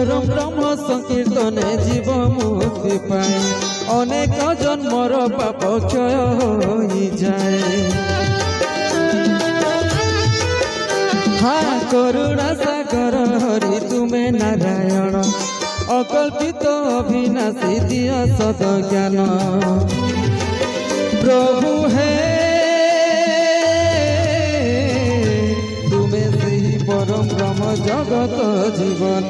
परम ब्रह्म संकीर्तने जीव मुक्ति पाए अनेक जन्मर पाप क्षय होई जाए। हाँ करुणा सागर हरि तुमे नारायण अकल्पित अविनाशी दिया सद ज्ञान प्रभु है तुमे सही परम ब्रह्म जगत जीवन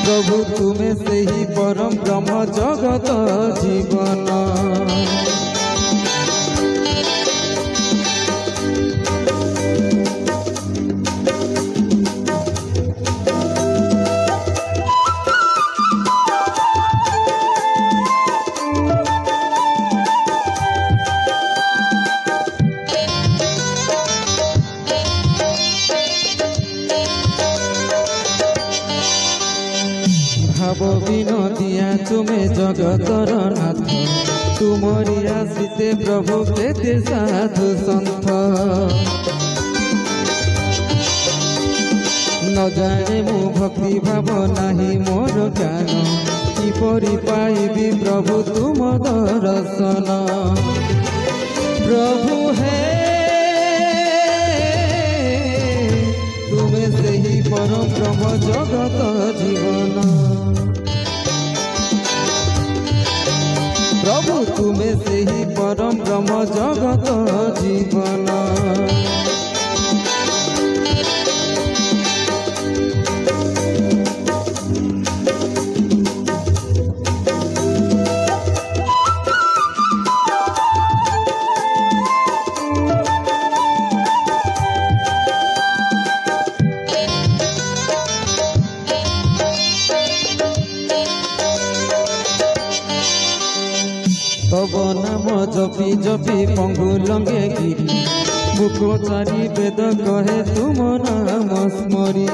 प्रभु तुमे सही परम ब्रह्म जगत जीवन। भाव विनोदिया तुमे जगतर नाथ तुमरी आशीते प्रभु केते साधु संत न जाने मु भक्ति भाव नाही मोर ज्ञान किपरि पाइबी प्रभु तुम दर्शन प्रभु है तुमे सही परम ब्रह्म जगत जीवन प्रभु तुमे सही परम ब्रह्म जगत जीवन। तब नाम जपी जपी पंगु लंगे गिरी मुख चारी वेद कहे तुम नाम स्मरी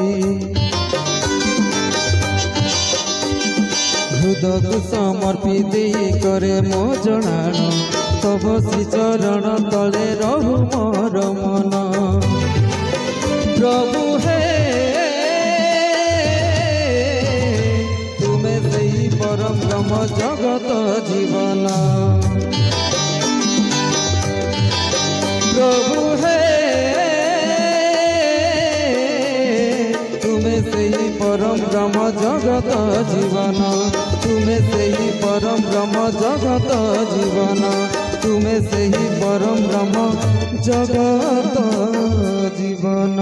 हृदय समर्पी दे करे मो जनाण तब श्री चरण तले रहु मोर मन प्रभु है तुमे सही परम ब्रह्म जगत जीवन प्रभु है तुमे सही परम ब्रह्म जगत जीवन तुमे सही परम ब्रह्म जगत जीवन तुमे सही परम ब्रह्म जगत जीवन।